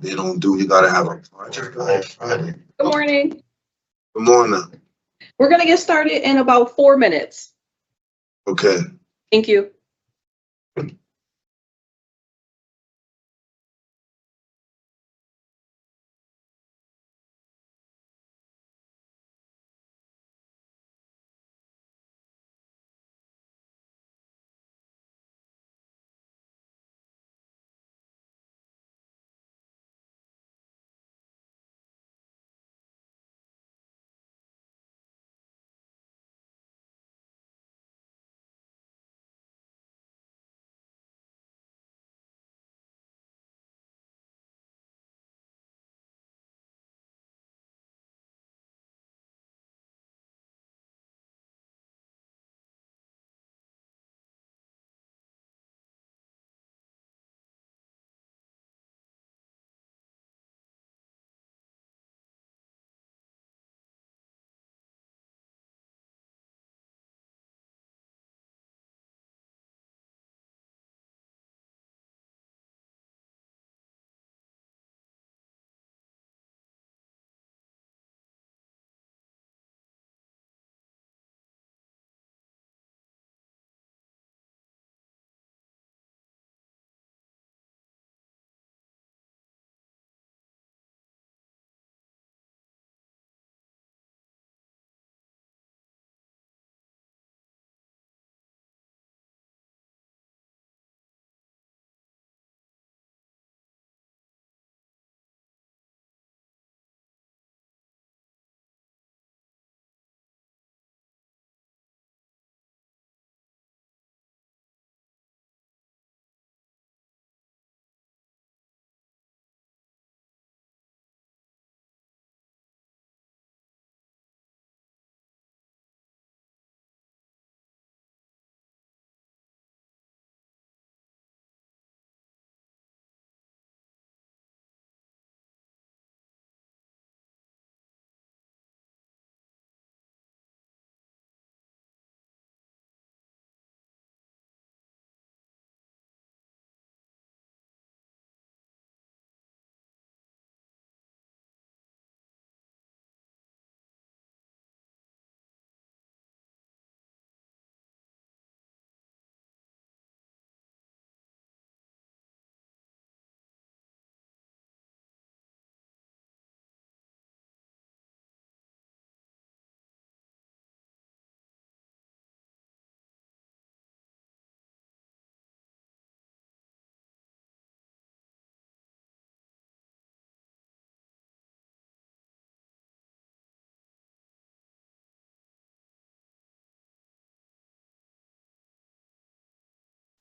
They don't do, you gotta have a project on Friday. Good morning. Good morning. We're going to get started in about 4 minutes. Okay. Thank you.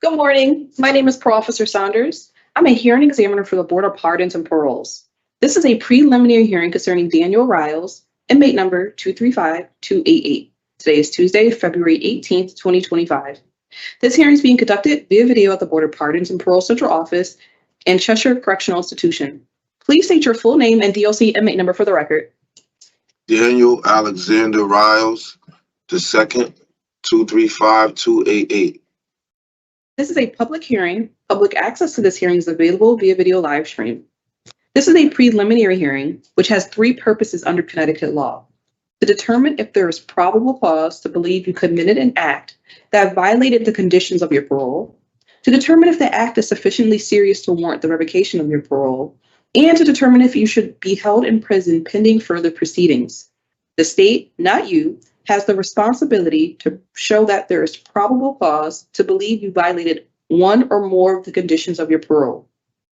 Good morning. My name is Officer Saunders. I'm a hearing examiner for the Board of Pardons and Paroles. This is a preliminary hearing concerning Daniel Riles, inmate number 235288. Today is Tuesday, February 18th, 2025. This hearing is being conducted via video at the Board of Pardons and Parole Central Office and Cheshire Correctional Institution. Please state your full name and DLC inmate number for the record. Daniel Alexander Riles, the second, 235288. This is a public hearing. Public access to this hearing is available via video live stream. This is a preliminary hearing, which has 3 purposes under Connecticut law: to determine if there is probable cause to believe you committed an act that violated the conditions of your parole, to determine if the act is sufficiently serious to warrant the revocation of your parole, and to determine if you should be held in prison pending further proceedings. The state, not you, has the responsibility to show that there is probable cause to believe you violated one or more of the conditions of your parole.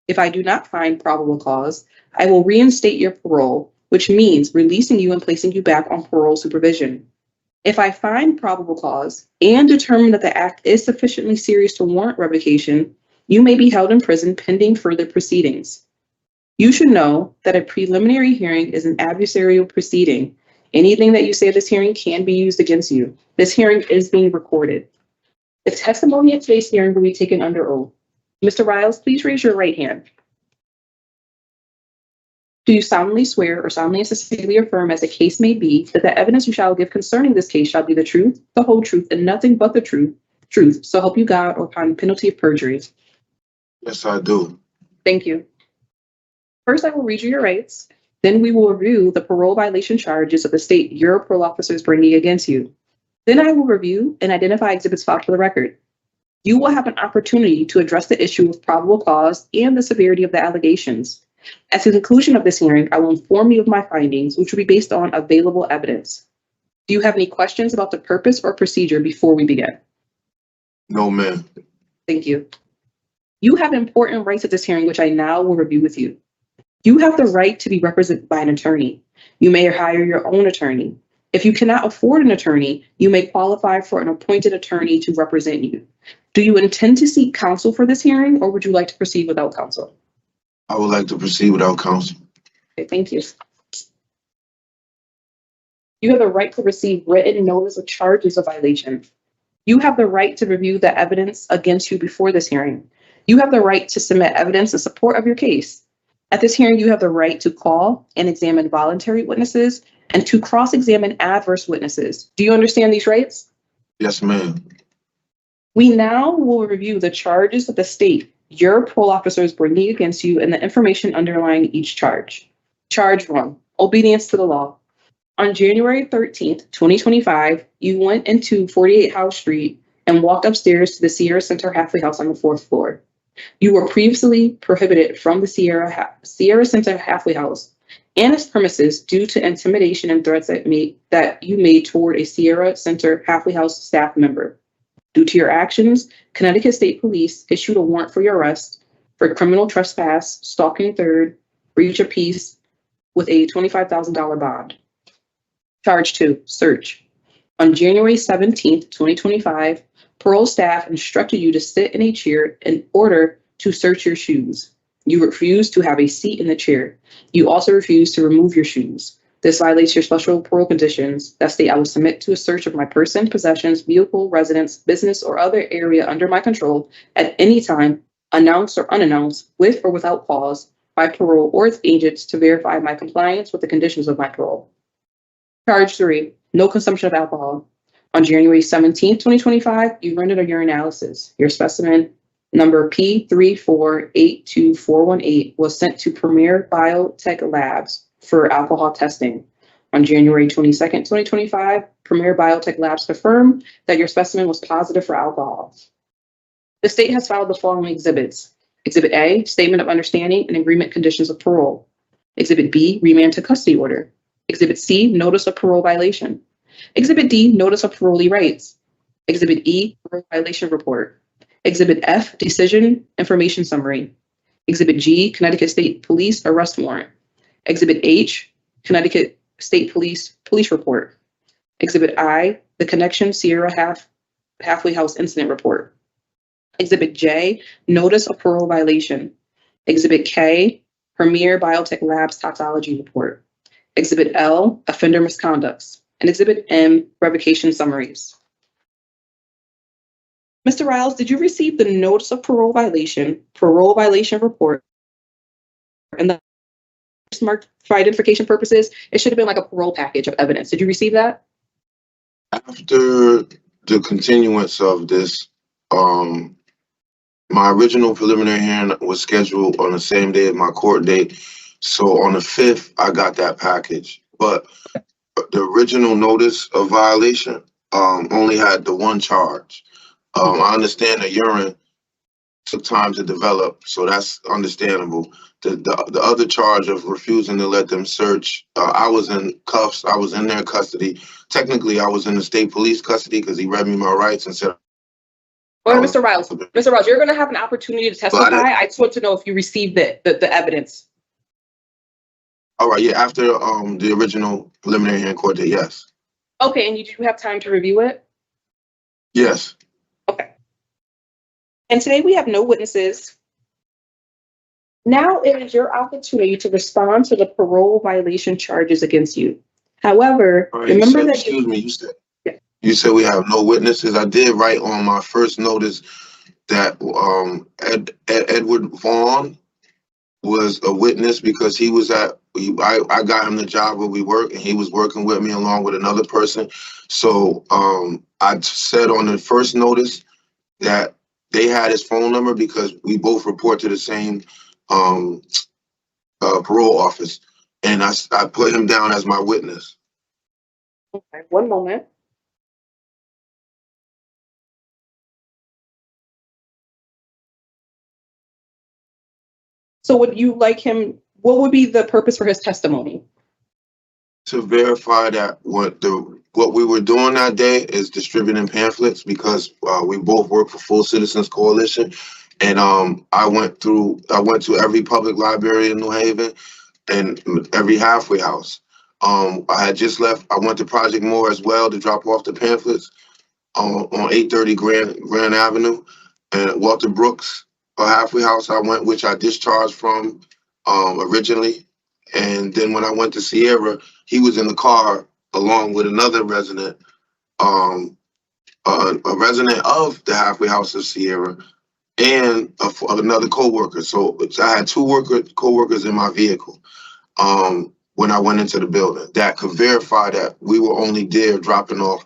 If I do not find probable cause, I will reinstate your parole, which means releasing you and placing you back on parole supervision. If I find probable cause and determine that the act is sufficiently serious to warrant revocation, you may be held in prison pending further proceedings. You should know that a preliminary hearing is an adversarial proceeding. Anything that you say at this hearing can be used against you. This hearing is being recorded. The testimony at today's hearing will be taken under oath. Mr. Riles, please raise your right hand. Do you solemnly swear or solemnly and sincerely affirm, as the case may be, that the evidence you shall give concerning this case shall be the truth, the whole truth, and nothing but the truth, so help you God, or upon penalty of perjury? Yes, I do. Thank you. First, I will read you your rights. Then we will review the parole violation charges of the state your parole officers bringing against you. Then I will review and identify exhibits filed for the record. You will have an opportunity to address the issue of probable cause and the severity of the allegations. At the conclusion of this hearing, I will inform you of my findings, which will be based on available evidence. Do you have any questions about the purpose or procedure before we begin? No, ma'am. Thank you. You have important rights at this hearing, which I now will review with you. You have the right to be represented by an attorney. You may hire your own attorney. If you cannot afford an attorney, you may qualify for an appointed attorney to represent you. Do you intend to seek counsel for this hearing, or would you like to proceed without counsel? I would like to proceed without counsel. Okay, thank you. You have the right to receive written notice of charges of violation. You have the right to review the evidence against you before this hearing. You have the right to submit evidence in support of your case. At this hearing, you have the right to call and examine voluntary witnesses and to cross-examine adverse witnesses. Do you understand these rights? Yes, ma'am. We now will review the charges of the state your parole officers bringing against you and the information underlying each charge. Charge 1, obedience to the law. On January 13th, 2025, you went into 48 House Street and walked upstairs to the Sierra Center halfway house on the 4th floor. You were previously prohibited from the Sierra Center halfway house and its premises due to intimidation and threats that you made toward a Sierra Center halfway house staff member. Due to your actions, Connecticut State Police issued a warrant for your arrest for criminal trespass, stalking third, breach of peace with a $25,000 bond. Charge 2, search. On January 17th, 2025, parole staff instructed you to sit in a chair in order to search your shoes. You refused to have a seat in the chair. You also refused to remove your shoes. This violates your special parole conditions that state I will submit to a search of my person, possessions, vehicle, residence, business, or other area under my control at any time, announced or unannounced, with or without cause, by parole or its agents to verify my compliance with the conditions of my parole. Charge 3, no consumption of alcohol. On January 17th, 2025, you rendered a urinalysis. Your specimen number P3482418 was sent to Premier Biotech Labs for alcohol testing. On January 22nd, 2025, Premier Biotech Labs confirmed that your specimen was positive for alcohol. The state has filed the following exhibits. Exhibit A, Statement of Understanding and Agreement Conditions of Parole. Exhibit B, Remand to Custody Order. Exhibit C, Notice of Parole Violation. Exhibit D, Notice of Parolee Rights. Exhibit E, Parole Violation Report. Exhibit F, Decision Information Summary. Exhibit G, Connecticut State Police Arrest Warrant. Exhibit H, Connecticut State Police Police Report. Exhibit I, the Connection Sierra Halfway House Incident Report. Exhibit J, Notice of Parole Violation. Exhibit K, Premier Biotech Labs Toxicology Report. Exhibit L, Offender Misconducts. And Exhibit M, Revocation Summaries. Mr. Riles, did you receive the Notice of Parole Violation Report, and the marked for identification purposes? It should have been like a parole package of evidence. Did you receive that? After the continuance of this, my original preliminary hearing was scheduled on the same day as my court date. So on the 5th, I got that package. But the original notice of violation only had the one charge. I understand the urine took time to develop, so that's understandable. The other charge of refusing to let them search, I was in cuffs, I was in their custody. Technically, I was in the state police custody because he read me my rights and said, well, Mr. Riles, you're going to have an opportunity to testify. I just want to know if you received the evidence. All right, yeah, after the original preliminary hearing court date, yes. Okay, and did you have time to review it? Yes. Okay. And today we have no witnesses. Now it is your opportunity to respond to the parole violation charges against you. However, Right, remember so, that excuse me, you said we have no witnesses. I did write on my first notice that Edward Vaughn was a witness because he was I got him the job where we work, and he was working with me along with another person. So I said on the first notice that they had his phone number because we both report to the same parole office, and I put him down as my witness. Okay, one moment. So would you like him, what would be the purpose for his testimony? To verify that what we were doing that day is distributing pamphlets, because we both work for Full Citizens Coalition, and I went to every public library in New Haven and every halfway house. I had just left. I went to Project Moore as well to drop off the pamphlets on 830 Grand Avenue, and Walter Brooks, a halfway house I went, which I discharged from originally. And then when I went to Sierra, he was in the car along with another resident, a resident of the halfway house of Sierra, and another co-worker. So I had two co-workers in my vehicle when I went into the building that could verify that we were only there dropping off,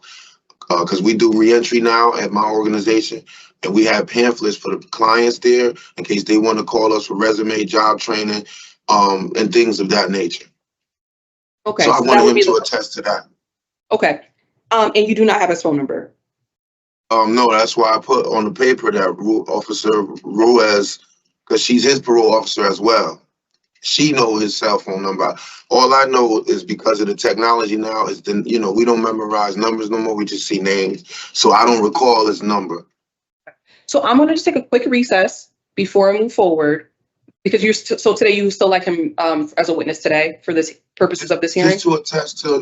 because we do reentry now at my organization, and we have pamphlets for the clients there in case they want to call us for resume, job training, and things of that nature. Okay, So I so that wanted would him be to attest to that. okay. And you do not have his phone number? No, that's why I put on the paper that Officer Ruiz, because she's his parole officer as well. She know his cell phone number. All I know is, because of the technology now, is then we don't memorize numbers no more. We just see names, so I don't recall his number. So I'm going to just take a quick recess before I move forward, because so today you still like him as a witness today for this purposes of this hearing? Just to attest to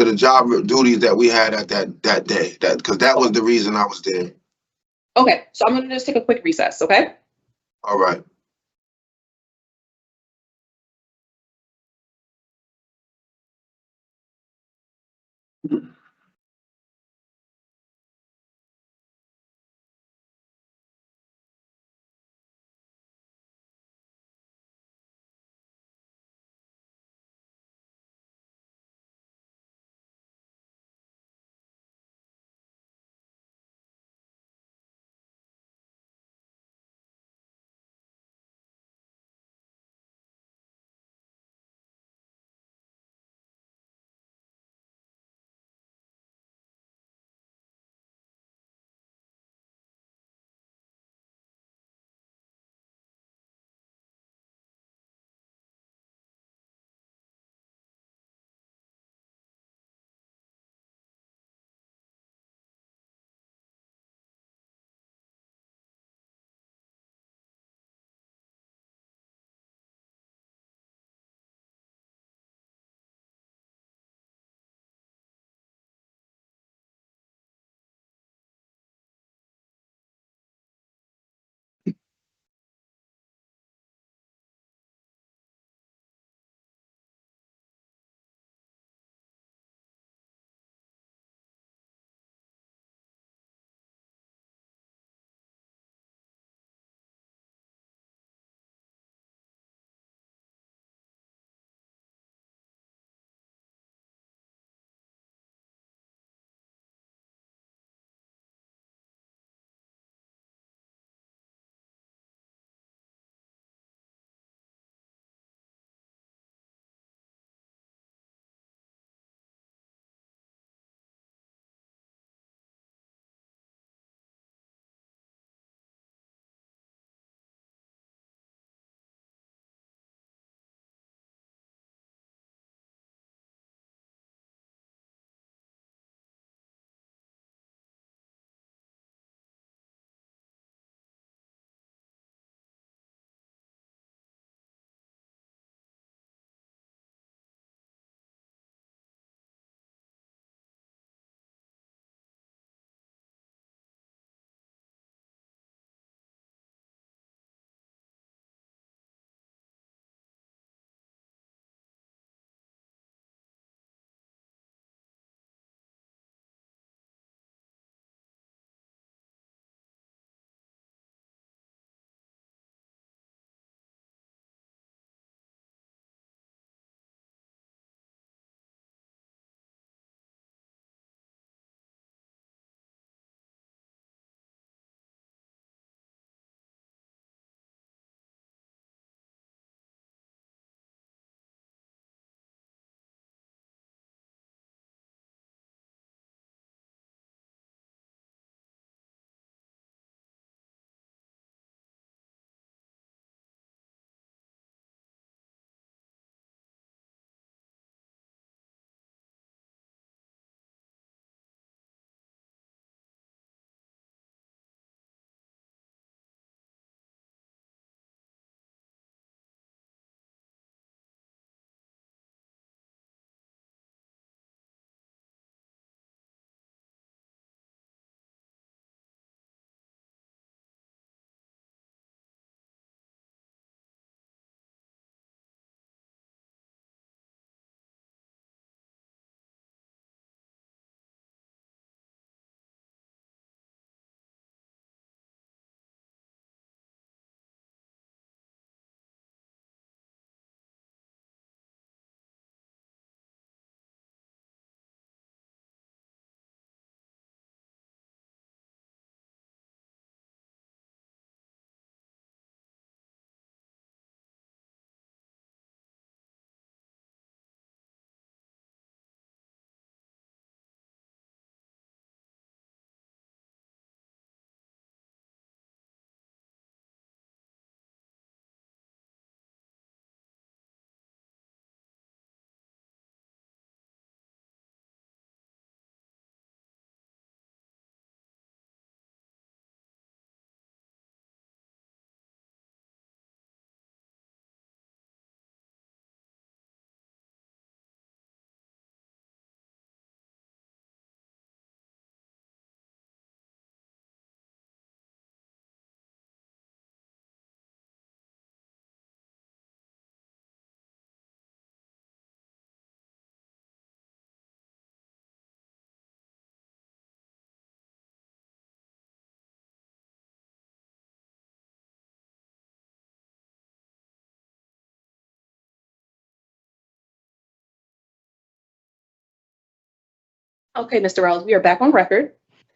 the job duties that we had at that day, because that was the reason I was there. Okay, so I'm going to just take a quick recess, okay? All right. Okay, Mr. Riles, we are back on record.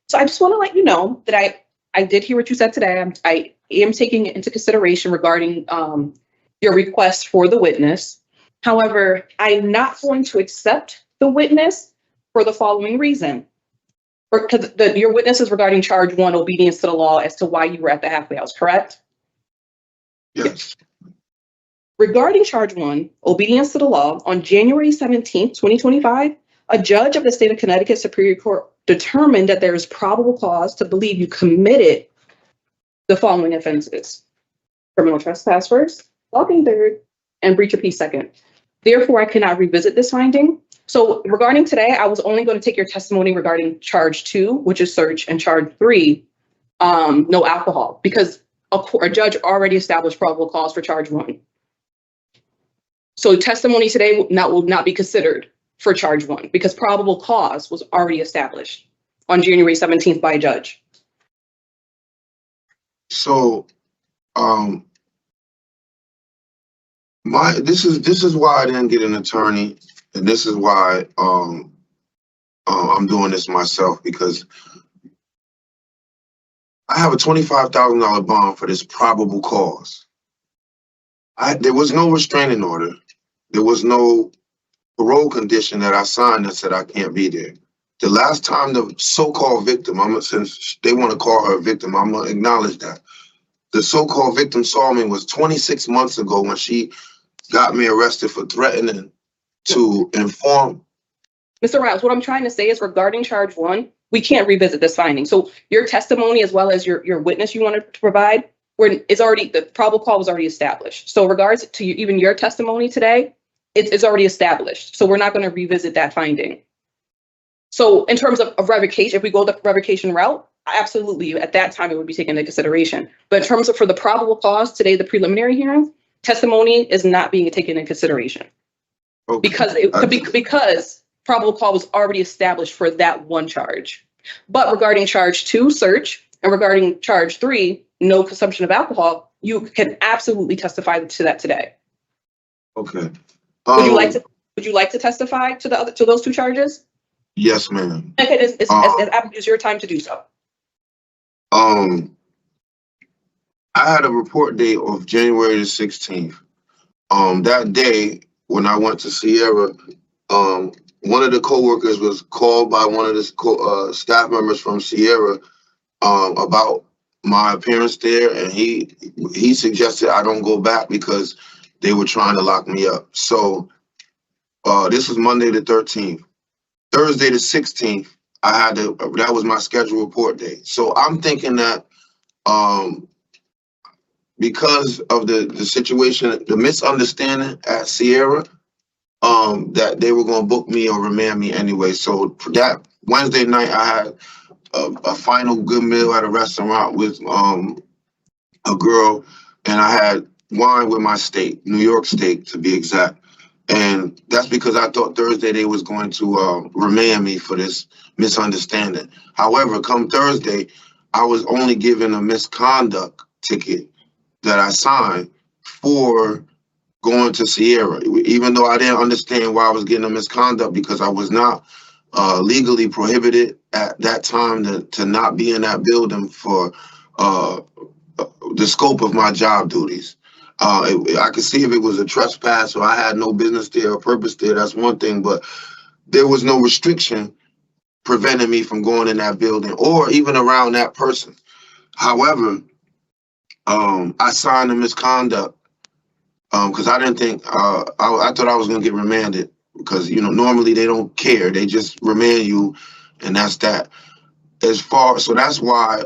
So I just want to let you know that I did hear what you said today. I am taking it into consideration regarding your request for the witness. However, I'm not going to accept the witness for the following reason. Because your witness is regarding charge 1, obedience to the law, as to why you were at the halfway house, correct? Yes. Regarding charge 1, obedience to the law, on January 17th, 2025, a judge of the state of Connecticut Superior Court determined that there is probable cause to believe you committed the following offenses: criminal trespass first, stalking third, and breach of peace second. Therefore, I cannot revisit this finding. So regarding today, I was only going to take your testimony regarding charge 2, which is search, and charge 3, no alcohol, because a judge already established probable cause for charge 1. So testimony today will not be considered for charge 1 because probable cause was already established on January 17th by a judge. So, this is why I didn't get an attorney, and this is why I'm doing this myself, because I have a $25,000 bond for this probable cause. There was no restraining order. There was no parole condition that I signed that said I can't be there. The last time the so-called victim, since they want to call her a victim, I'm gonna acknowledge that. The so-called victim saw me was 26 months ago when she got me arrested for threatening to inform. Mr. Riles, what I'm trying to say is regarding charge 1, we can't revisit this finding. So your testimony, as well as your witness you wanted to provide, the probable cause was already established. So regards to even your testimony today, it's already established. So we're not going to revisit that finding. So in terms of revocation, if we go the revocation route, absolutely, at that time it would be taken into consideration. But in terms of for the probable cause today, the preliminary hearing, testimony is not being taken into consideration. Okay. Because probable cause was already established for that one charge. But regarding charge 2, search, and regarding charge 3, no consumption of alcohol, you can absolutely testify to that today. Okay. Would you like to testify to those 2 charges? Yes, ma'am. Okay, it's your time to do so. I had a report date of January the 16th. That day when I went to Sierra, one of the coworkers was called by one of the staff members from Sierra about my appearance there, and he suggested I don't go back because they were trying to lock me up. So this was Monday the 13th. Thursday the 16th, that was my scheduled report day. So I'm thinking that because of the situation, the misunderstanding at Sierra, that they were going to book me or remand me anyway. So for that Wednesday night, I had a final good meal at a restaurant with a girl, and I had wine with my steak, New York steak to be exact. And that's because I thought Thursday they was going to remand me for this misunderstanding. However, come Thursday, I was only given a misconduct ticket that I signed for going to Sierra, even though I didn't understand why I was getting a misconduct, because I was not legally prohibited at that time to not be in that building for the scope of my job duties. I could see if it was a trespass or I had no business there or purpose there, that's one thing, but there was no restriction preventing me from going in that building or even around that person. However, I signed a misconduct because I didn't think, I thought I was going to get remanded because, normally they don't care. They just remand you and that's that. So that's why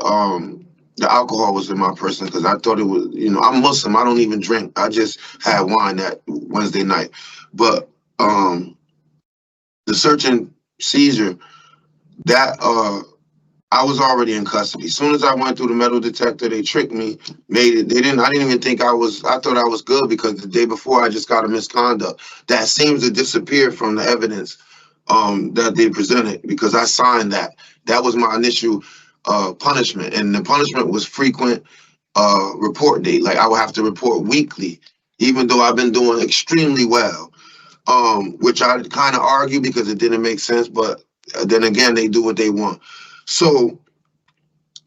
the alcohol was in my person, because I thought it was, I'm Muslim. I don't even drink. I just had wine that Wednesday night. But the search and seizure, that I was already in custody. As soon as I went through the metal detector, they tricked me, made it. I didn't even think I thought I was good because the day before I just got a misconduct. That seems to disappear from the evidence that they presented because I signed that. That was my initial punishment, and the punishment was frequent report date. Like I would have to report weekly, even though I've been doing extremely well, which I kind of argue because it didn't make sense. But then again, they do what they want. So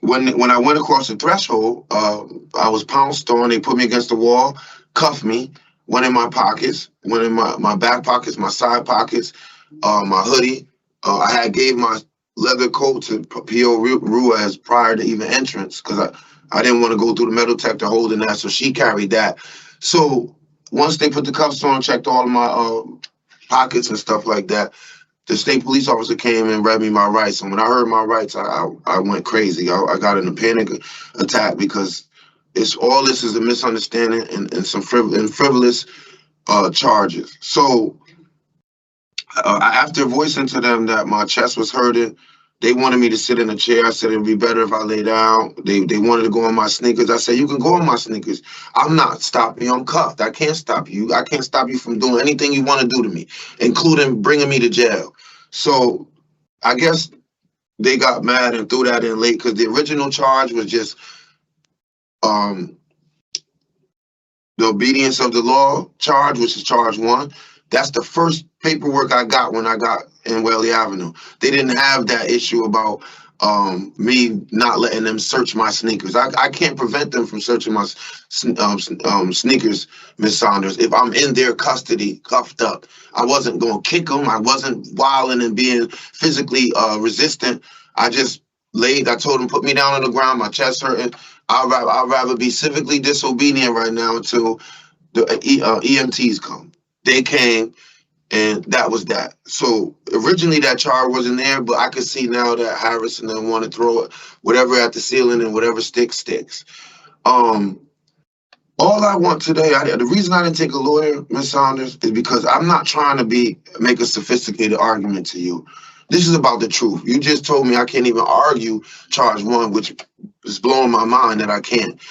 when I went across the threshold, I was pounced on. They put me against the wall, cuffed me, went in my pockets, went in my back pockets, my side pockets, my hoodie. I had gave my leather coat to P.O. Ruiz prior to even entrance because I didn't want to go through the metal detector holding that, so she carried that. So once they put the cuffs on, checked all of my pockets and stuff like that, the state police officer came and read me my rights. And when I heard my rights, I went crazy. I got in a panic attack because all this is a misunderstanding and some frivolous charges. So after voicing to them that my chest was hurting, they wanted me to sit in a chair. I said it'd be better if I lay down. They wanted to go on my sneakers. I said, you can go on my sneakers. I'm not stopping you. I'm cuffed. I can't stop you. I can't stop you from doing anything you want to do to me, including bringing me to jail. So I guess they got mad and threw that in late because the original charge was just the obedience of the law charge, which is charge 1. That's the first paperwork I got when I got in Whaley Avenue. They didn't have that issue about me not letting them search my sneakers. I can't prevent them from searching my sneakers, Miss Saunders, if I'm in their custody, cuffed up. I wasn't going to kick them. I wasn't wilding and being physically resistant. I just laid. I told them, put me down on the ground, my chest hurting. I'd rather be civically disobedient right now until the EMTs come. They came, and that was that. So originally that charge wasn't there, but I could see now that Harris and them want to throw it, whatever at the ceiling and whatever sticks. All I want today, the reason I didn't take a lawyer, Ms. Saunders, is because I'm not trying to make a sophisticated argument to you. This is about the truth. You just told me I can't even argue charge 1, which is blowing my mind that I can't.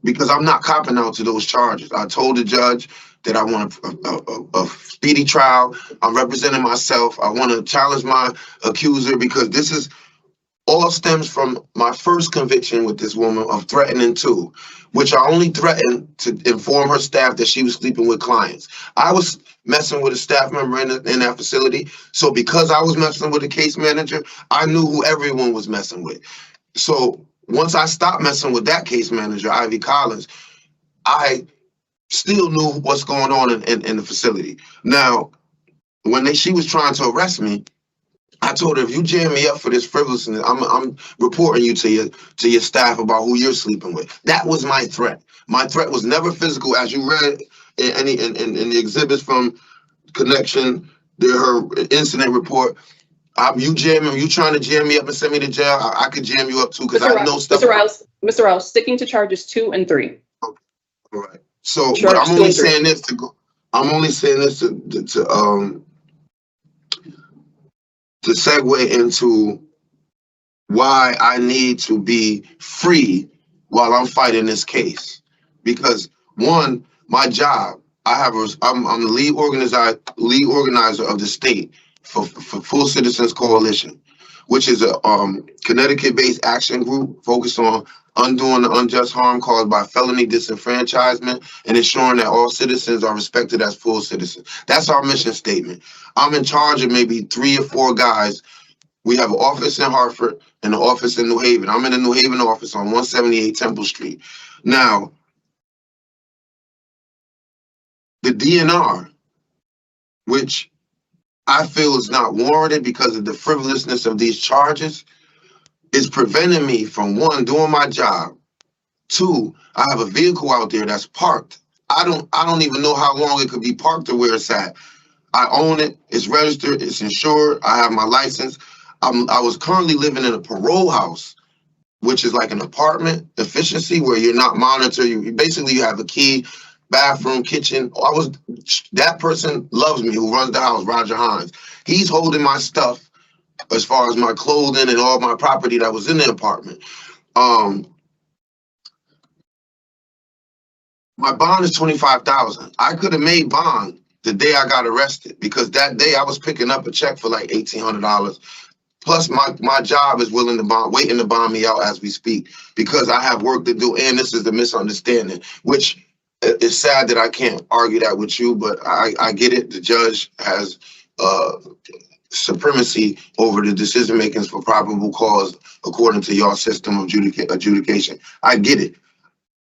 Because I'm not copping out to those charges. I told the judge that I want a speedy trial. I'm representing myself. I want to challenge my accuser because this is all stems from my first conviction with this woman of threatening too, which I only threatened to inform her staff that she was sleeping with clients. I was messing with a staff member in that facility. So because I was messing with a case manager, I knew who everyone was messing with. So once I stopped messing with that case manager, Ivy Collins, I still knew what's going on in the facility. Now, when she was trying to arrest me, I told her, if you jam me up for this frivolousness, I'm reporting you to your staff about who you're sleeping with. That was my threat. My threat was never physical, as you read in the exhibits from Connection, her incident report. You trying to jam me up and send me to jail? I could jam you up too because I know stuff. Mr. Riles, sticking to charges 2 and 3. Okay. All right. So, but I'm only saying this to segue into why I need to be free while I'm fighting this case. Because 1, my job, I'm the lead organizer of the state for Full Citizens Coalition, which is a Connecticut-based action group focused on undoing the unjust harm caused by felony disenfranchisement and ensuring that all citizens are respected as full citizens. That's our mission statement. I'm in charge of maybe 3 or 4 guys. We have an office in Hartford and an office in New Haven. I'm in the New Haven office on 178 Temple Street. Now, the DNR, which I feel is not warranted because of the frivolousness of these charges, is preventing me from 1, doing my job. 2, I have a vehicle out there that's parked. I don't even know how long it could be parked or where it's at. I own it. It's registered. It's insured. I have my license. I was currently living in a parole house, which is like an apartment efficiency where you're not monitored. You have a key, bathroom, kitchen. That person loves me who runs the house, Roger Hines. He's holding my stuff as far as my clothing and all my property that was in the apartment. My bond is $25,000. I could have made bond the day I got arrested because that day I was picking up a check for like $1,800. Plus my job is waiting to bond me out as we speak because I have work to do. And this is the misunderstanding, which is sad that I can't argue that with you, but I get it. The judge has supremacy over the decision makings for probable cause according to your system of adjudication. I get it.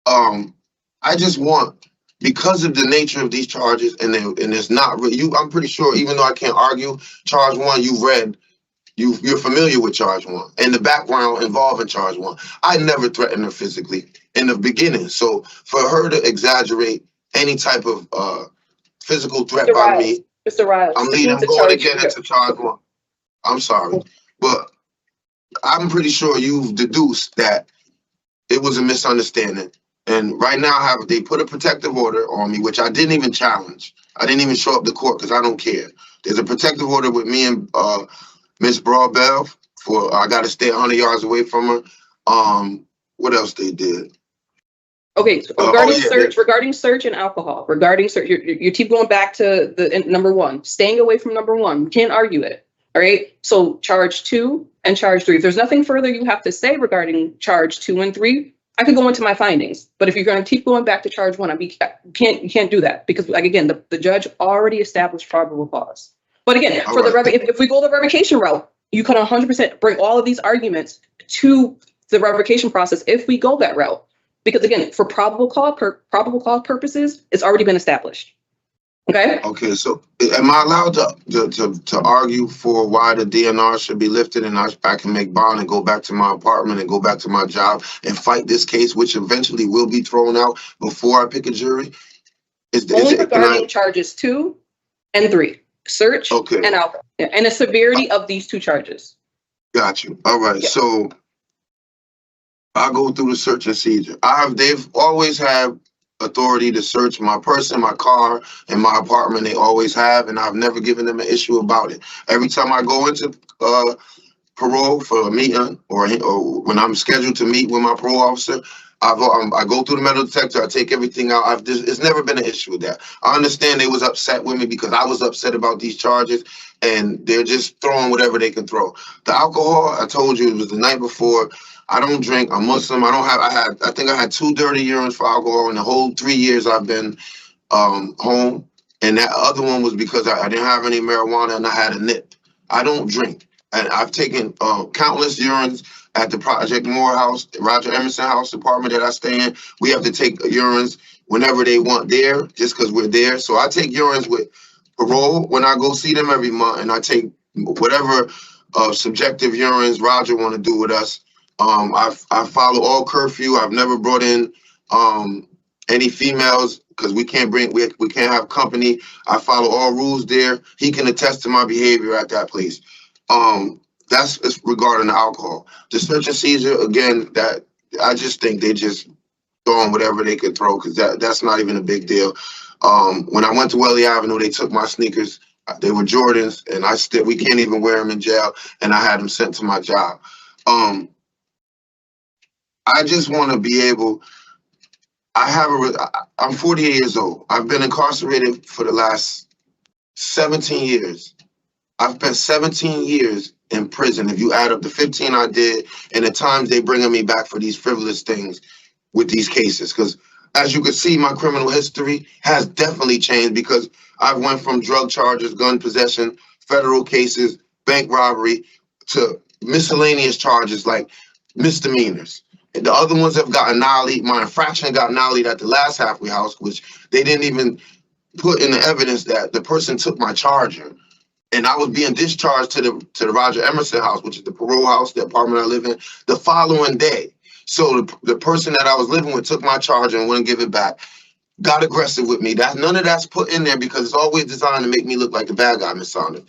I just want, because of the nature of these charges, and it's not you. I'm pretty sure, even though I can't argue, charge one you've read. You're familiar with charge one and the background involved in charge one. I never threatened her physically in the beginning. So for her to exaggerate any type of physical threat by me, Mr. Riles, I'm going to get into charge one. I'm sorry, but I'm pretty sure you've deduced that it was a misunderstanding. And right now, they put a protective order on me, which I didn't even challenge. I didn't even show up to court because I don't care. There's a protective order with me and Miss Broadbell for I got to stay 100 yards away from her. What else they did? Okay, regarding search and alcohol, you keep going back to the number one, staying away from number one. We can't argue it. All right. So charge 2 and charge 3. If there's nothing further you have to say regarding charge 2 and 3, I could go into my findings. But if you're going to keep going back to charge 1, you can't do that because, like, again, the judge already established probable cause. But again, if we go the revocation route, you can 100% bring all of these arguments to the revocation process if we go that route. Because again, for probable cause purposes, it's already been established. Okay. Okay. So, am I allowed to argue for why the DNR should be lifted, and I can make bond and go back to my apartment and go back to my job and fight this case, which eventually will be thrown out before I pick a jury? Only regarding charges 2 and 3, search and alcohol, and the severity of these 2 charges. Got you. All right. Yeah. So I go through the search and seizure. They've always had authority to search my person, my car, and my apartment. They always have, and I've never given them an issue about it. Every time I go into parole for a meeting, or when I'm scheduled to meet with my parole officer, I go through the metal detector. I take everything out. It's never been an issue with that. I understand they was upset with me because I was upset about these charges, and they're just throwing whatever they can throw. The alcohol, I told you, it was the night before. I don't drink. I'm Muslim. I think I had 2 dirty urines for alcohol in the whole 3 years I've been home. And that other one was because I didn't have any marijuana and I had a nip. I don't drink. And I've taken countless urines at the Project Moore House, Roger Emerson House apartment that I stay in. We have to take urines whenever they want there, just because we're there. So I take urines with parole when I go see them every month, and I take whatever subjective urines Roger want to do with us. I follow all curfew. I've never brought in any females because we can't have company. I follow all rules there. He can attest to my behavior at that place. That's regarding the alcohol. The search and seizure, again, that I just think they just throwing whatever they could throw because that's not even a big deal. When I went to Welly Avenue, they took my sneakers. They were Jordans, and we can't even wear them in jail, and I had them sent to my job. I just want to be able. I'm 48 years old. I've been incarcerated for the last 17 years. I've spent 17 years in prison. If you add up the 15 I did and the times they bringing me back for these frivolous things with these cases, because as you can see, my criminal history has definitely changed because I went from drug charges, gun possession, federal cases, bank robbery, to miscellaneous charges like misdemeanors. The other ones have gotten annihilated. My infraction got annihilated at the last halfway house, which they didn't even put in the evidence that the person took my charger. And I was being discharged to the Roger Emerson house, which is the parole house, the apartment I live in, the following day. So the person that I was living with took my charger and wouldn't give it back. Got aggressive with me. None of that's put in there because it's always designed to make me look like the bad guy, Miss Sonia.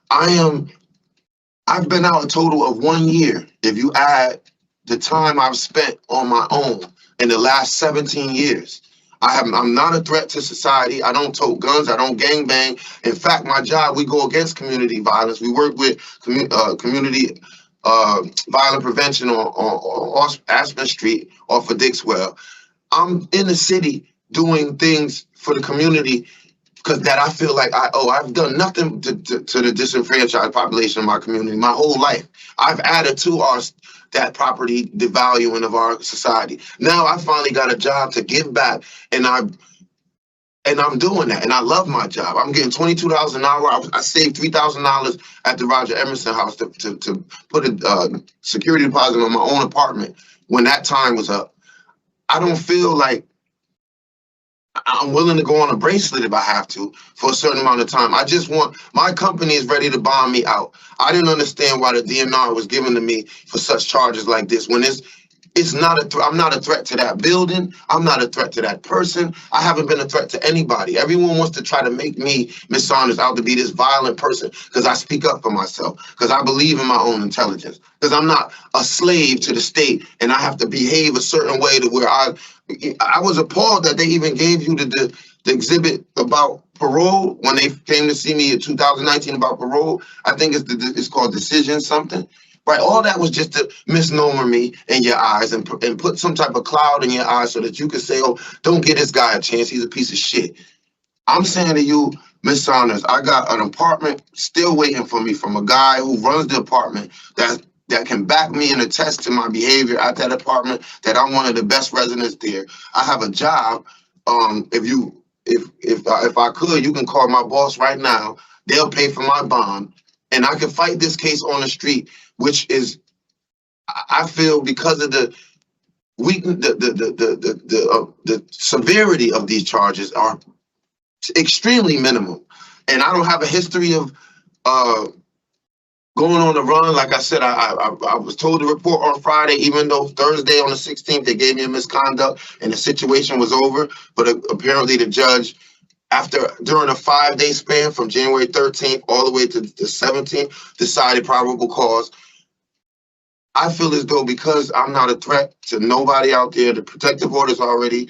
I've been out a total of 1 year. If you add the time I've spent on my own in the last 17 years. I'm not a threat to society. I don't tote guns. I don't gangbang. In fact, my job, we go against community violence. We work with community violent prevention on Aspen Street off of Dixwell. I'm in the city doing things for the community because that I feel like I've done nothing to the disenfranchised population of my community my whole life. I've added to that property devaluing of our society. Now I finally got a job to give back, and And I'm doing that, and I love my job. I'm getting $22 an hour. I saved $3,000 at the Roger Emerson house to put a security deposit on my own apartment when that time was up. I don't feel like I'm willing to go on a bracelet if I have to for a certain amount of time. I just want, my company is ready to bond me out. I didn't understand why the DNR was given to me for such charges like this when it's not a I'm not a threat to that building. I'm not a threat to that person. I haven't been a threat to anybody. Everyone wants to try to make me, Miss Saunders, out to be this violent person because I speak up for myself, because I believe in my own intelligence, because I'm not a slave to the state and I have to behave a certain way to where I was appalled that they even gave you the exhibit about parole when they came to see me in 2019 about parole. I think it's called Decision something. Right, all that was just to misnomer me in your eyes and put some type of cloud in your eyes so that you could say, oh, don't give this guy a chance. He's a piece of shit. I'm saying to you, Miss Saunders, I got an apartment still waiting for me from a guy who runs the apartment that can back me and attest to my behavior at that apartment, that I'm one of the best residents there. I have a job. If I could, you can call my boss right now. They'll pay for my bond, and I can fight this case on the street, which is, I feel, because of the severity of these charges are extremely minimal, and I don't have a history of going on the run. Like I said, I was told to report on Friday, even though Thursday on the 16th they gave me a misconduct and the situation was over. But apparently the judge, during a 5-day span from January 13th all the way to the 17th, decided probable cause. I feel as though because I'm not a threat to nobody out there, the protective order's already,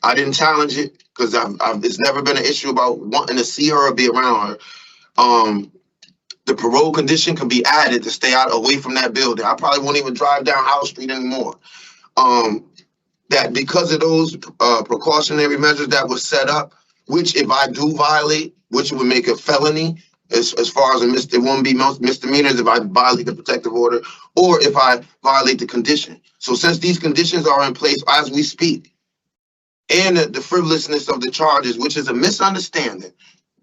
I didn't challenge it because it's never been an issue about wanting to see her or be around her. The parole condition can be added to stay out away from that building. I probably won't even drive down House Street anymore. That because of those precautionary measures that were set up, which if I do violate, which would make a felony, as far as it won't be most misdemeanors if I violate the protective order or if I violate the condition. So since these conditions are in place as we speak, and the frivolousness of the charges, which is a misunderstanding,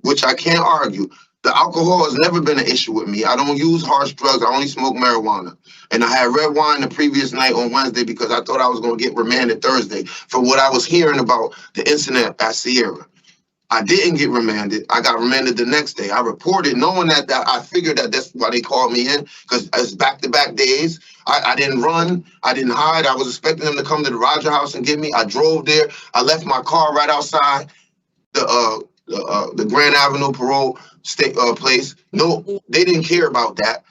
which I can't argue, the alcohol has never been an issue with me. I don't use harsh drugs. I only smoke marijuana. And I had red wine the previous night on Wednesday because I thought I was going to get remanded Thursday for what I was hearing about the incident at Sierra. I didn't get remanded. I got remanded the next day. I reported knowing that I figured that's why they called me in, because it's back-to-back days. I didn't run. I didn't hide. I was expecting them to come to the Roger house and get me. I drove there. I left my car right outside the Grand Avenue parole place. No, they didn't care about that.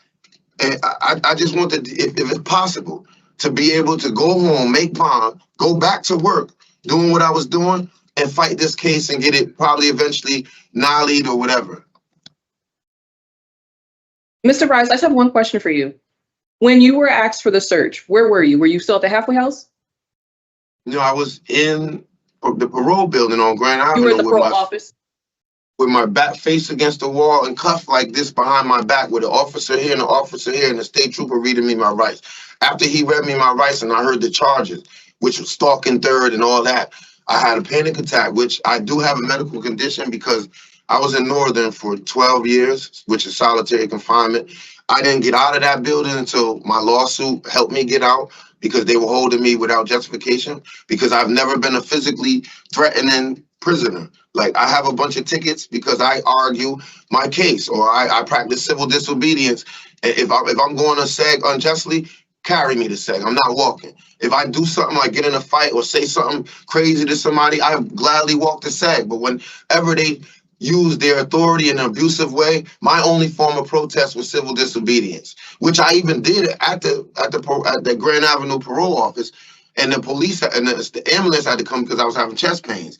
And I just wanted, if it's possible, to be able to go home, make bond, go back to work, doing what I was doing, and fight this case and get it probably eventually nollied or whatever. Mr. Riles, I just have one question for you. When you were asked for the search, where were you? Were you still at the halfway house? No, I was in the parole building on Grand Avenue. You were in the parole office? With my back face against the wall and cuffed like this behind my back with an officer here and an officer here and a state trooper reading me my rights. After he read me my rights and I heard the charges, which was stalking third and all that, I had a panic attack, which I do have a medical condition because I was in Northern for 12 years, which is solitary confinement. I didn't get out of that building until my lawsuit helped me get out because they were holding me without justification, because I've never been a physically threatening prisoner. Like, I have a bunch of tickets because I argue my case, or I practice civil disobedience. If I'm going to seg unjustly, carry me to seg. I'm not walking. If I do something like get in a fight or say something crazy to somebody, I gladly walk to seg. But whenever they use their authority in an abusive way, my only form of protest was civil disobedience, which I even did at the Grand Avenue parole office, and the police and the ambulance had to come because I was having chest pains.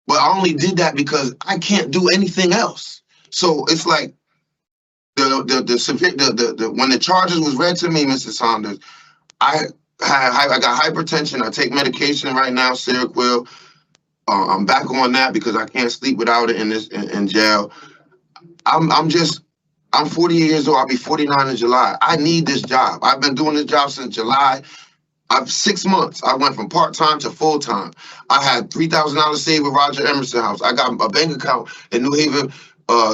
But I only did that because I can't do anything else. So it's like when the charges was read to me, Mr. Saunders, I got hypertension. I take medication right now, Seroquel. I'm back on that because I can't sleep without it in jail. I'm 48 years old. I'll be 49 in July. I need this job. I've been doing this job since July. I've 6 months. I went from part-time to full-time. I had $3,000 saved with Roger Emerson House. I got a bank account in New Haven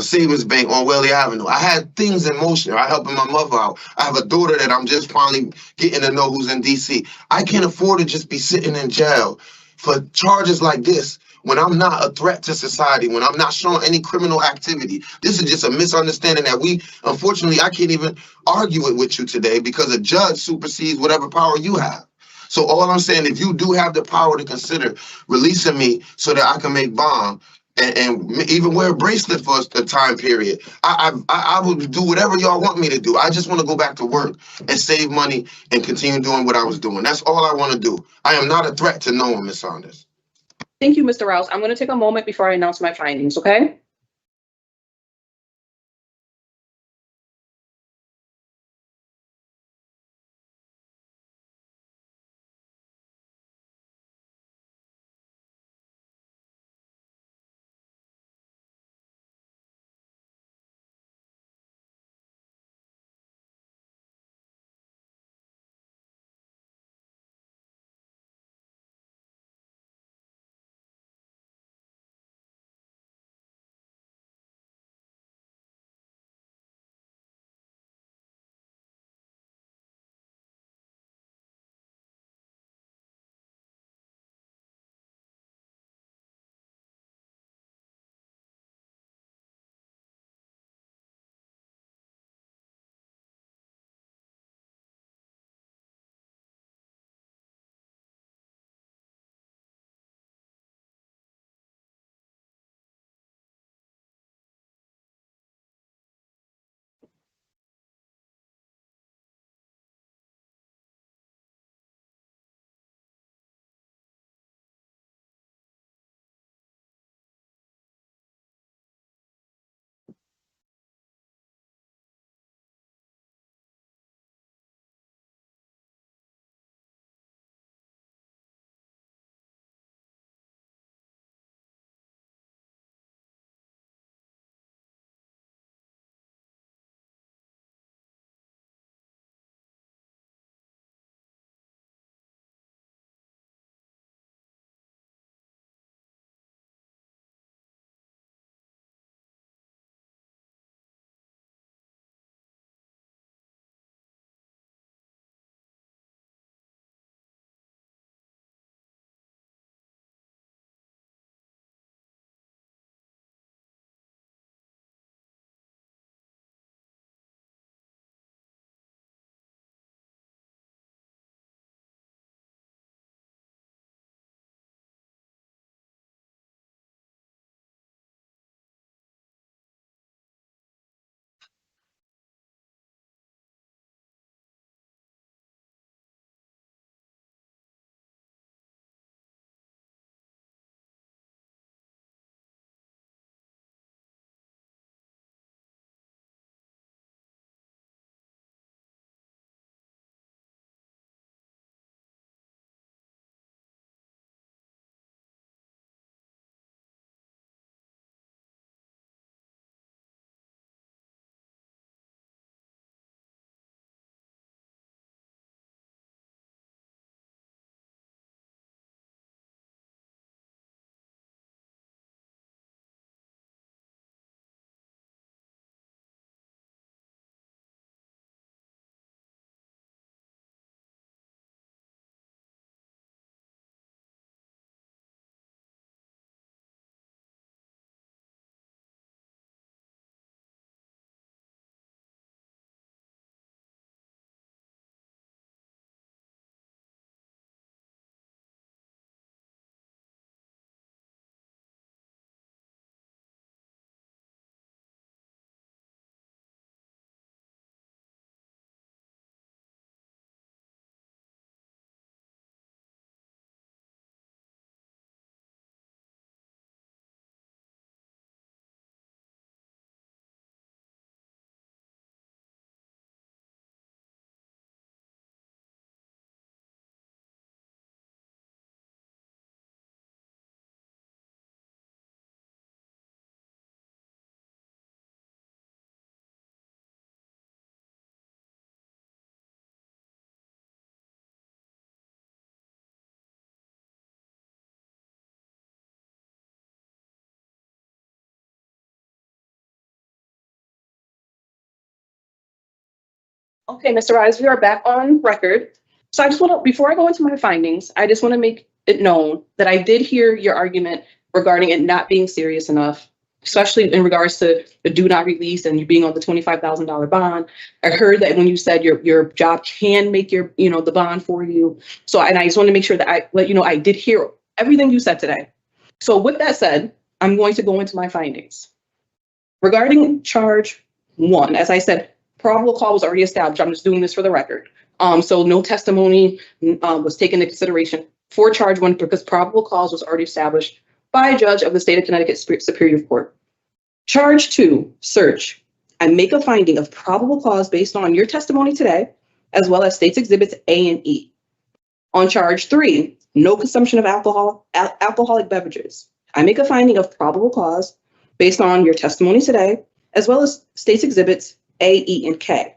Savings Bank on Welly Avenue. I had things in motion. I helping my mother out. I have a daughter that I'm just finally getting to know who's in DC. I can't afford to just be sitting in jail for charges like this when I'm not a threat to society, when I'm not showing any criminal activity. This is just a misunderstanding that unfortunately, I can't even argue it with you today because a judge supersedes whatever power you have. So all I'm saying, if you do have the power to consider releasing me so that I can make bond and even wear a bracelet for a time period, I will do whatever y'all want me to do. I just want to go back to work and save money and continue doing what I was doing. That's all I want to do. I am not a threat to no one, Ms. Saunders. Thank you, Mr. Riles. I'm going to take a moment before I announce my findings, okay? Okay, Mr. Riles, we are back on record. So I just want to, before I go into my findings, I just want to make it known that I did hear your argument regarding it not being serious enough, especially in regards to the do not release and you being on the $25,000 bond. I heard that when you said your job can make your, the bond for you. So, and I just want to make sure that I let you know, I did hear everything you said today. So with that said, I'm going to go into my findings. Regarding charge 1, as I said, probable cause was already established. I'm just doing this for the record. So no testimony was taken into consideration for charge 1 because probable cause was already established by a judge of the state of Connecticut Superior Court. Charge 2, search. I make a finding of probable cause based on your testimony today, as well as state's exhibits A and E. On charge 3, no consumption of alcoholic beverages. I make a finding of probable cause based on your testimony today, as well as state's exhibits A, E, and K.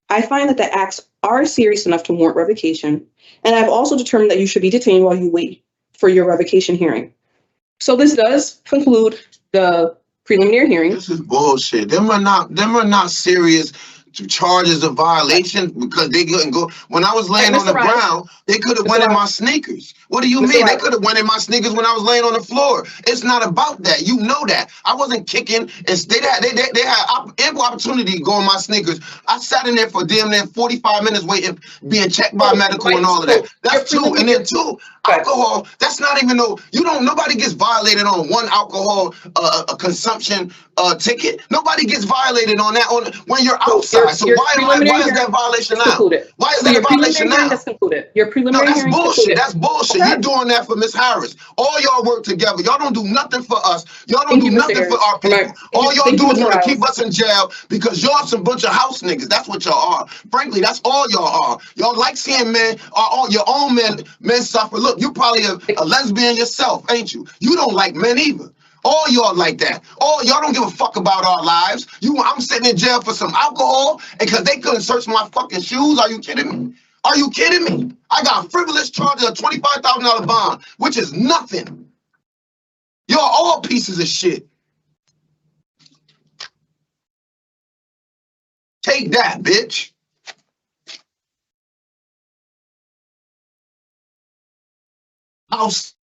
I find that the acts are serious enough to warrant revocation, and I've also determined that you should be detained while you wait for your revocation hearing. So this does conclude the preliminary hearing. This is bullshit. Them are not serious charges of violation because they couldn't go. When I was laying on the ground, they could have went in my sneakers. What do you mean? They could have went in my sneakers when I was laying on the floor. It's not about that. You know that. I wasn't kicking, and they had ample opportunity to go in my sneakers. I sat in there for damn near 45 minutes waiting, being checked by medical and all of that. That's 2. And then 2, alcohol, that's not even nobody gets violated on 1 alcohol consumption ticket. Nobody gets violated on that when you're outside. So why is that violation now? Why is that a violation now? Your preliminary hearing is bullshit. That's bullshit. Okay. You're doing that for Miss Harris. All y'all work together. Y'all don't do nothing for us. Y'all don't do nothing for our people. Right. All y'all do is want to keep us in jail because y'all some bunch of house niggas. That's what y'all are. Frankly, that's all y'all are. Y'all like seeing men, all your own men suffer. Look, you probably a lesbian yourself, ain't you? You don't like men either. All y'all like that. All y'all don't give a fuck about our lives. I'm sitting in jail for some alcohol and because they couldn't search my fucking shoes. Are you kidding me? Are you kidding me? I got frivolous charges of $25,000 bond, which is nothing. You're all pieces of shit. Take that, bitch. House